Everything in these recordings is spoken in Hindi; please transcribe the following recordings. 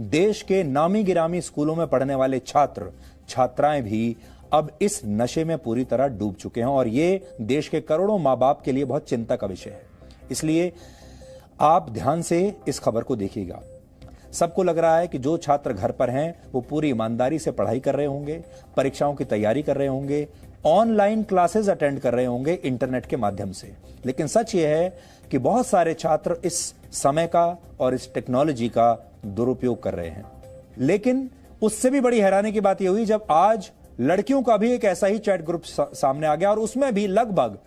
देश के नामी गिरामी स्कूलों में पढ़ने वाले छात्र छात्राएं भी अब इस नशे में पूरी तरह डूब चुके हैं और ये देश के करोड़ों मां बाप के लिए बहुत चिंता का विषय है। इसलिए आप ध्यान से इस खबर को देखिएगा। सबको लग रहा है कि जो छात्र घर पर हैं वो पूरी ईमानदारी से पढ़ाई कर रहे होंगे, परीक्षाओं की तैयारी कर रहे होंगे, ऑनलाइन क्लासेस अटेंड कर रहे होंगे इंटरनेट के माध्यम से। लेकिन सच ये है कि बहुत सारे छात्र इस समय का और इस टेक्नोलॉजी का दुरुपयोग कर रहे हैं। लेकिन उससे भी बड़ी हैरानी की बात यह हुई जब आज लड़कियों का भी एक ऐसा ही चैट ग्रुप सामने आ गया और उसमें भी लगभग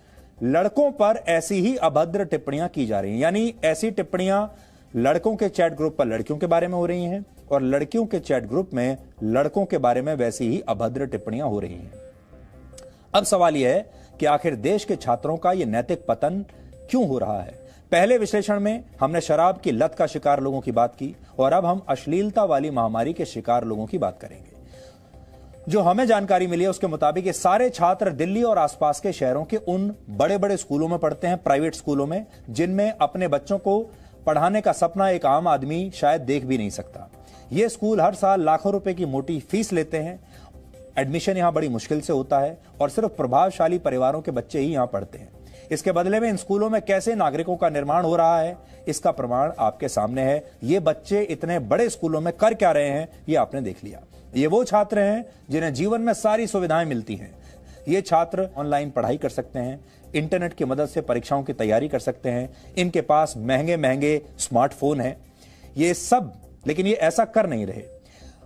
लड़कों पर ऐसी ही अभद्र टिप्पणियां की जा रही हैं। यानी ऐसी टिप्पणियां लड़कों के चैट ग्रुप पर लड़कियों के बारे में हो रही हैं और लड़कियों के चैट ग्रुप में लड़कों के बारे में वैसी ही अभद्र टिप्पणियां हो रही हैं। अब सवाल यह है कि आखिर देश के छात्रों का यह नैतिक पतन क्यों हो रहा है। पहले विश्लेषण में हमने शराब की लत का शिकार लोगों की बात की और अब हम अश्लीलता वाली महामारी के शिकार लोगों की बात करेंगे। जो हमें जानकारी मिली है उसके मुताबिक ये सारे छात्र दिल्ली और आसपास के शहरों के उन बड़े बड़े स्कूलों में पढ़ते हैं, प्राइवेट स्कूलों में, जिनमें अपने बच्चों को पढ़ाने का सपना एक आम आदमी शायद देख भी नहीं सकता। ये स्कूल हर साल लाखों रुपए की मोटी फीस लेते हैं। एडमिशन यहां बड़ी मुश्किल से होता है और सिर्फ प्रभावशाली परिवारों के बच्चे ही यहां पढ़ते हैं। इसके बदले में इन स्कूलों में कैसे नागरिकों का निर्माण हो रहा है, इसका प्रमाण आपके सामने है। ये बच्चे इतने बड़े स्कूलों में कर क्या रहे हैं, ये आपने देख लिया। ये वो छात्र हैं जिन्हें जीवन में सारी सुविधाएं मिलती हैं। ये छात्र ऑनलाइन पढ़ाई कर सकते हैं, इंटरनेट की मदद से परीक्षाओं की तैयारी कर सकते हैं, इनके पास महंगे महंगे स्मार्टफोन हैं, ये सब। लेकिन ये ऐसा कर नहीं रहे,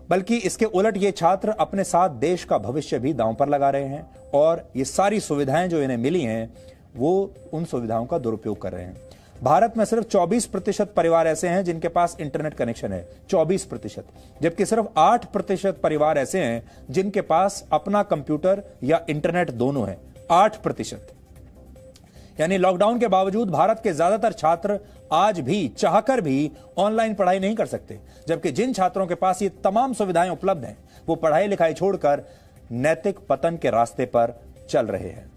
बल्कि इसके उलट ये छात्र अपने साथ देश का भविष्य भी दांव पर लगा रहे हैं और ये सारी सुविधाएं जो इन्हें मिली हैं वो उन सुविधाओं का दुरुपयोग कर रहे हैं। भारत में सिर्फ 24% परिवार ऐसे हैं जिनके पास इंटरनेट कनेक्शन है, 24%, जबकि सिर्फ 8% परिवार ऐसे हैं जिनके पास अपना कंप्यूटर या इंटरनेट दोनों है, 8%। यानी लॉकडाउन के बावजूद भारत के ज्यादातर छात्र आज भी चाहकर भी ऑनलाइन पढ़ाई नहीं कर सकते, जबकि जिन छात्रों के पास ये तमाम सुविधाएं उपलब्ध हैं वो पढ़ाई लिखाई छोड़कर नैतिक पतन के रास्ते पर चल रहे हैं।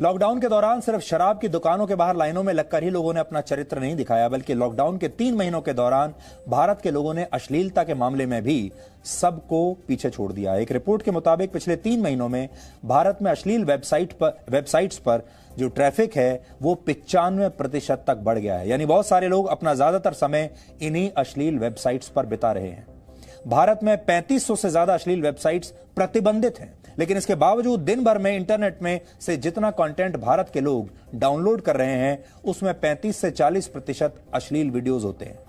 लॉकडाउन के दौरान सिर्फ शराब की दुकानों के बाहर लाइनों में लगकर ही लोगों ने अपना चरित्र नहीं दिखाया, बल्कि लॉकडाउन के 3 महीनों के दौरान भारत के लोगों ने अश्लीलता के मामले में भी सबको पीछे छोड़ दिया। एक रिपोर्ट के मुताबिक पिछले 3 महीनों में भारत में अश्लील वेबसाइट्स पर जो ट्रैफिक है वो 95% तक बढ़ गया है। यानी बहुत सारे लोग अपना ज्यादातर समय इन्हीं अश्लील वेबसाइट्स पर बिता रहे हैं। भारत में 3500 से ज्यादा अश्लील वेबसाइट्स प्रतिबंधित हैं, लेकिन इसके बावजूद दिन भर में इंटरनेट में से जितना कंटेंट भारत के लोग डाउनलोड कर रहे हैं उसमें 35 से 40% अश्लील वीडियोस होते हैं।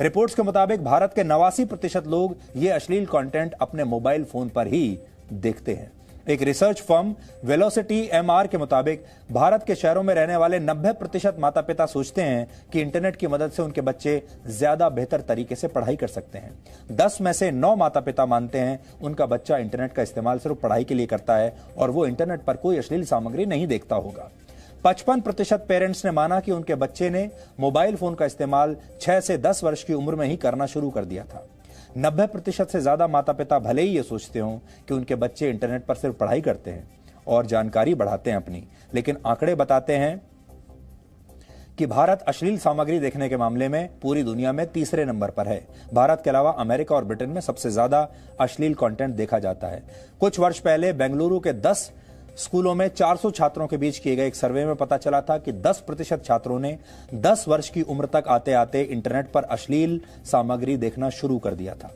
रिपोर्ट्स के मुताबिक भारत के 89% लोग ये अश्लील कंटेंट अपने मोबाइल फोन पर ही देखते हैं। एक रिसर्च फर्म वेलोसिटी MR के मुताबिक भारत के शहरों में रहने वाले 90% माता पिता सोचते हैं कि इंटरनेट की मदद से उनके बच्चे ज्यादा बेहतर तरीके से पढ़ाई कर सकते हैं। 10 में से 9 माता पिता मानते हैं उनका बच्चा इंटरनेट का इस्तेमाल सिर्फ पढ़ाई के लिए करता है और वो इंटरनेट पर कोई अश्लील सामग्री नहीं देखता होगा। 55% पेरेंट्स ने माना कि उनके बच्चे ने मोबाइल फोन का इस्तेमाल 6 से 10 वर्ष की उम्र में ही करना शुरू कर दिया था। 90% से ज्यादा माता पिता भले ही ये सोचते हों कि उनके बच्चे इंटरनेट पर सिर्फ पढ़ाई करते हैं और जानकारी बढ़ाते हैं अपनी, लेकिन आंकड़े बताते हैं कि भारत अश्लील सामग्री देखने के मामले में पूरी दुनिया में तीसरे नंबर पर है। भारत के अलावा अमेरिका और ब्रिटेन में सबसे ज्यादा अश्लील कंटेंट देखा जाता है। कुछ वर्ष पहले बेंगलुरु के 10 स्कूलों में 400 छात्रों के बीच किए गए एक सर्वे में पता चला था कि 10% छात्रों ने 10 वर्ष की उम्र तक आते आते इंटरनेट पर अश्लील सामग्री देखना शुरू कर दिया था।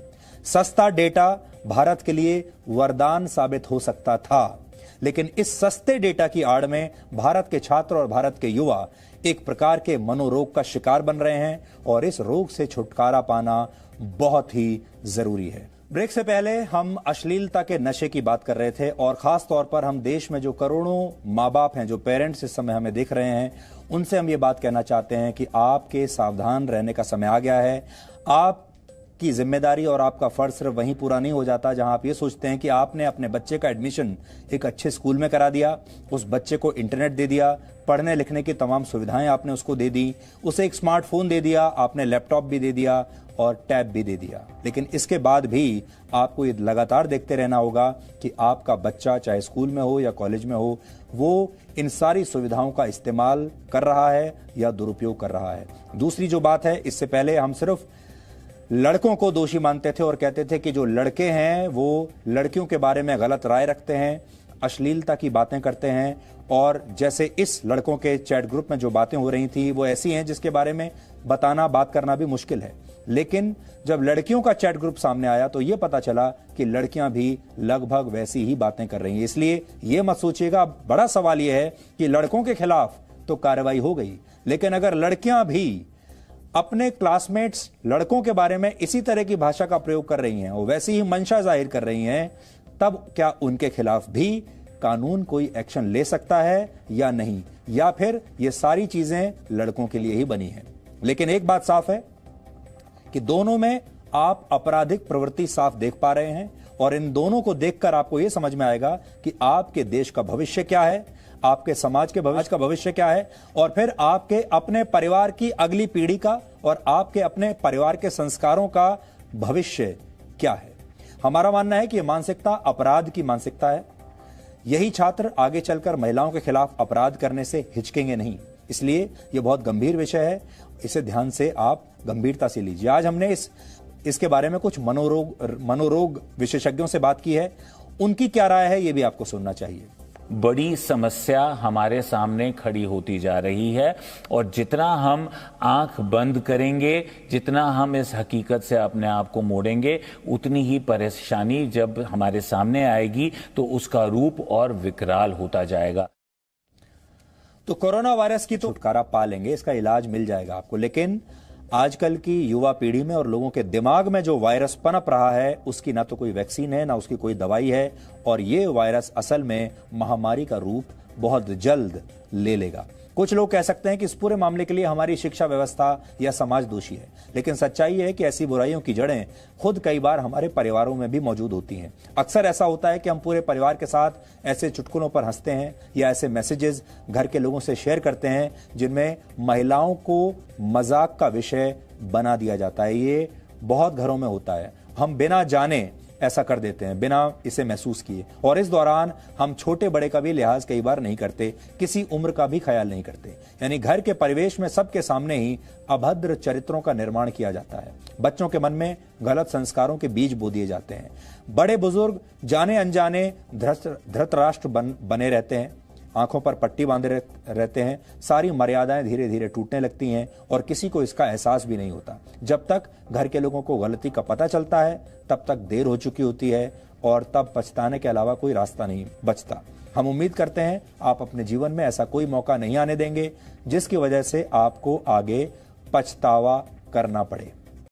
सस्ता डेटा भारत के लिए वरदान साबित हो सकता था, लेकिन इस सस्ते डेटा की आड़ में भारत के छात्र और भारत के युवा एक प्रकार के मनोरोग का शिकार बन रहे हैं और इस रोग से छुटकारा पाना बहुत ही जरूरी है। ब्रेक से पहले हम अश्लीलता के नशे की बात कर रहे थे और खास तौर पर हम देश में जो करोड़ों माँ बाप हैं, जो पेरेंट्स इस समय हमें देख रहे हैं, उनसे हम ये बात कहना चाहते हैं कि आपके सावधान रहने का समय आ गया है। आपकी जिम्मेदारी और आपका फर्ज सिर्फ वहीं पूरा नहीं हो जाता जहां आप ये सोचते हैं कि आपने अपने बच्चे का एडमिशन एक अच्छे स्कूल में करा दिया, उस बच्चे को इंटरनेट दे दिया, पढ़ने लिखने की तमाम सुविधाएं आपने उसको दे दी, उसे एक स्मार्टफोन दे दिया, आपने लैपटॉप भी दे दिया और टैब भी दे दिया। लेकिन इसके बाद भी आपको ये लगातार देखते रहना होगा कि आपका बच्चा चाहे स्कूल में हो या कॉलेज में हो, वो इन सारी सुविधाओं का इस्तेमाल कर रहा है या दुरुपयोग कर रहा है। दूसरी जो बात है, इससे पहले हम सिर्फ लड़कों को दोषी मानते थे और कहते थे कि जो लड़के हैं वो लड़कियों के बारे में गलत राय रखते हैं, अश्लीलता की बातें करते हैं, और जैसे इस लड़कों के चैट ग्रुप में जो बातें हो रही थी वो ऐसी हैं जिसके बारे में बात करना भी मुश्किल है। लेकिन जब लड़कियों का चैट ग्रुप सामने आया तो ये पता चला कि लड़कियां भी लगभग वैसी ही बातें कर रही हैं। इसलिए ये मत सोचिएगा, बड़ा सवाल यह है कि लड़कों के खिलाफ तो कार्रवाई हो गई, लेकिन अगर लड़कियां भी अपने क्लासमेट्स लड़कों के बारे में इसी तरह की भाषा का प्रयोग कर रही हैं और वैसी ही मंशा जाहिर कर रही हैं, तब क्या उनके खिलाफ भी कानून कोई एक्शन ले सकता है या नहीं, या फिर ये सारी चीजें लड़कों के लिए ही बनी हैं। लेकिन एक बात साफ है कि दोनों में आप आपराधिक प्रवृत्ति साफ देख पा रहे हैं, और इन दोनों को देखकर आपको यह समझ में आएगा कि आपके देश का भविष्य क्या है, आपके समाज के भविष्य क्या है, और फिर आपके अपने परिवार की अगली पीढ़ी का और आपके अपने परिवार के संस्कारों का भविष्य क्या है। हमारा मानना है कि यह मानसिकता अपराध की मानसिकता है। यही छात्र आगे चलकर महिलाओं के खिलाफ अपराध करने से हिचकेंगे नहीं। इसलिए यह बहुत गंभीर विषय है, इसे ध्यान से आप गंभीरता से लीजिए। आज हमने इसके बारे में कुछ मनोरोग विशेषज्ञों से बात की है, उनकी क्या राय है ये भी आपको सुनना चाहिए। बड़ी समस्या हमारे सामने खड़ी होती जा रही है, और जितना हम आंख बंद करेंगे, जितना हम इस हकीकत से अपने आप को मोड़ेंगे, उतनी ही परेशानी जब हमारे सामने आएगी तो उसका रूप और विकराल होता जाएगा। तो कोरोना वायरस की तो छुटकारा पा लेंगे, इसका इलाज मिल जाएगा आपको, लेकिन आजकल की युवा पीढ़ी में और लोगों के दिमाग में जो वायरस पनप रहा है उसकी ना तो कोई वैक्सीन है, ना उसकी कोई दवाई है, और ये वायरस असल में महामारी का रूप बहुत जल्द ले लेगा। कुछ लोग कह सकते हैं कि इस पूरे मामले के लिए हमारी शिक्षा व्यवस्था या समाज दोषी है, लेकिन सच्चाई है कि ऐसी बुराइयों की जड़ें खुद कई बार हमारे परिवारों में भी मौजूद होती हैं। अक्सर ऐसा होता है कि हम पूरे परिवार के साथ ऐसे चुटकुलों पर हंसते हैं या ऐसे मैसेजेस घर के लोगों से शेयर करते हैं जिनमें महिलाओं को मजाक का विषय बना दिया जाता है। ये बहुत घरों में होता है, हम बिना जाने ऐसा कर देते हैं, बिना इसे महसूस किए, और इस दौरान हम छोटे बड़े का भी लिहाज कई बार नहीं करते, किसी उम्र का भी ख्याल नहीं करते। यानी घर के परिवेश में सबके सामने ही अभद्र चरित्रों का निर्माण किया जाता है। बच्चों के मन में गलत संस्कारों के बीज बो दिए जाते हैं। बड़े बुजुर्ग जाने अनजाने धृतराष्ट्र बने रहते हैं, आंखों पर पट्टी बांधे रहते हैं, सारी मर्यादाएं धीरे धीरे टूटने लगती हैं और किसी को इसका एहसास भी नहीं होता। जब तक घर के लोगों को गलती का पता चलता है तब तक देर हो चुकी होती है, और तब पछताने के अलावा कोई रास्ता नहीं बचता। हम उम्मीद करते हैं आप अपने जीवन में ऐसा कोई मौका नहीं आने देंगे जिसकी वजह से आपको आगे पछतावा करना पड़े।